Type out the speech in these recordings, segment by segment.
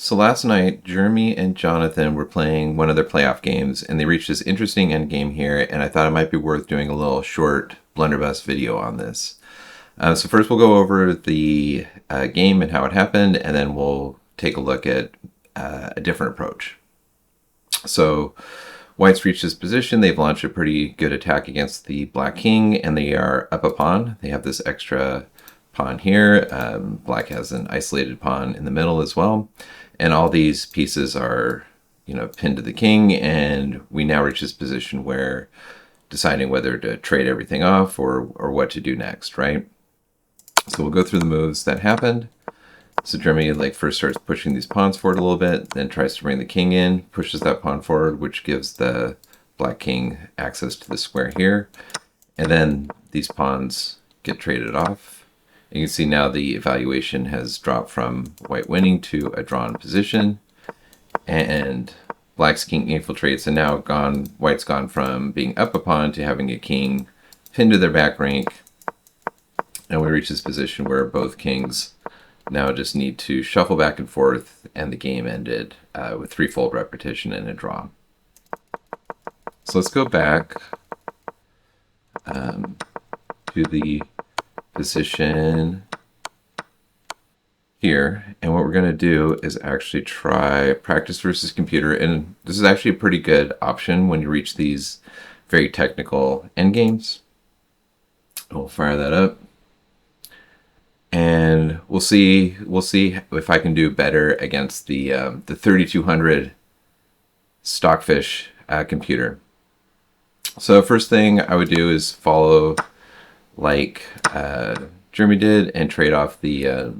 So last night, Jeremy and Jonathan were playing one of their playoff games, and they reached this interesting end game here, and I thought it might be worth doing a little short Blunderbuss video on this. So first we'll go over the game and how it happened, and then we'll take a look at a different approach. So White's reached this position. They've launched a pretty good attack against the Black King, and they are up a pawn. They have this extra pawn here. Black has an isolated pawn in the middle as well. And all these pieces are, pinned to the king, and we now reach this position where deciding whether to trade everything off or what to do next, right? So we'll go through the moves that happened. So Jeremy first starts pushing these pawns forward a little bit, then tries to bring the king in, pushes that pawn forward, which gives the Black King access to the square here. And then these pawns get traded off. You can see now the evaluation has dropped from White winning to a drawn position, and Black's king infiltrates, and now White's gone from being up a pawn to having a king pinned to their back rank, and we reach this position where both kings now just need to shuffle back and forth, and the game ended with threefold repetition and a draw. So let's go back to the position here, and what we're going to do is actually try practice versus computer, and this is actually a pretty good option when you reach these very technical endgames. We'll fire that up, and we'll see if I can do better against the 3200 Stockfish computer. So first thing I would do is follow Jeremy did and trade off the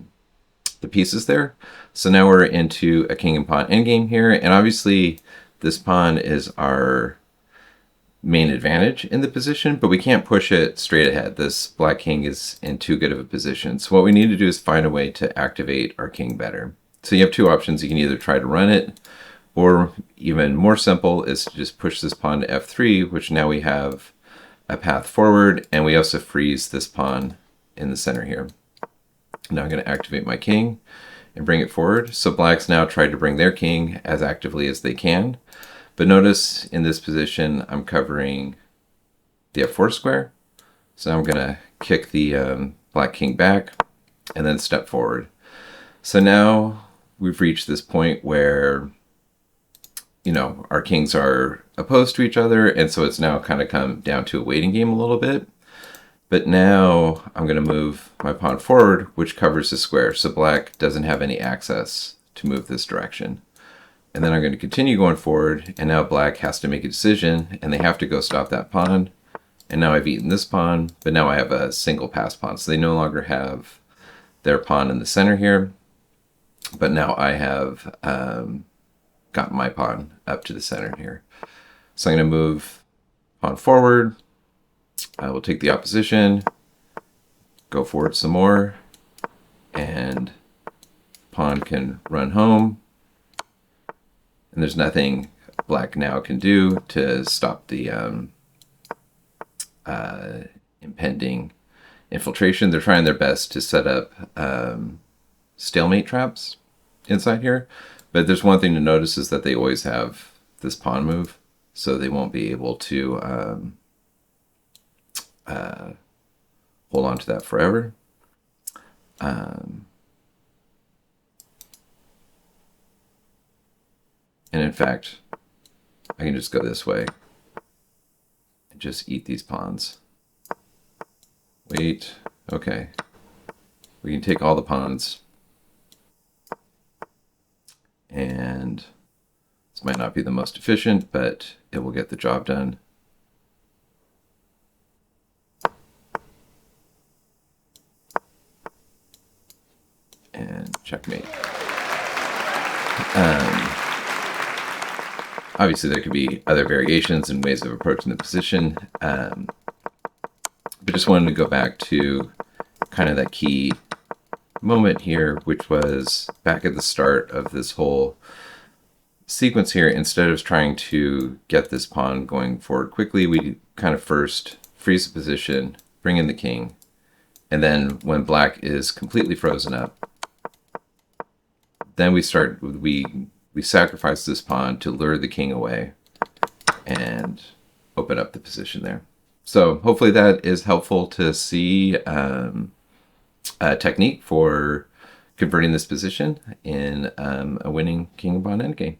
pieces there. So now we're into a king and pawn endgame here, and obviously this pawn is our main advantage in the position, but we can't push it straight ahead. This Black King is in too good of a position. So what we need to do is find a way to activate our king better. So you have two options. You can either try to run it, or even more simple is to just push this pawn to f3, which now we have a path forward, and we also freeze this pawn in the center here. Now I'm going to activate my king and bring it forward. So Black's now tried to bring their king as actively as they can, but notice in this position I'm covering the f4 square. So I'm going to kick the Black King back and then step forward. So now we've reached this point where our kings are opposed to each other, and so it's now kind of come down to a waiting game a little bit. But now I'm going to move my pawn forward, which covers the square, so Black doesn't have any access to move this direction. And then I'm going to continue going forward, and now Black has to make a decision, and they have to go stop that pawn. And now I've eaten this pawn, but now I have a single pass pawn, so they no longer have their pawn in the center here. But now I have gotten my pawn up to the center here. So I'm going to move pawn forward. I will take the opposition, go forward some more, and pawn can run home. And there's nothing Black now can do to stop the impending infiltration. They're trying their best to set up stalemate traps inside here. But there's one thing to notice is that they always have this pawn move, so they won't be able to hold on to that forever. And in fact, I can just go this way and just eat these pawns. Wait, okay. We can take all the pawns. And this might not be the most efficient, but it will get the job done. And checkmate. Obviously, there could be other variations and ways of approaching the position, but just wanted to go back to kind of that key moment here, which was back at the start of this whole sequence here. Instead of trying to get this pawn going forward quickly, we kind of first freeze the position, bring in the king, and then when Black is completely frozen up, then we sacrifice this pawn to lure the king away and open up the position there. So hopefully that is helpful to see a technique for converting this position in a winning king and pawn endgame.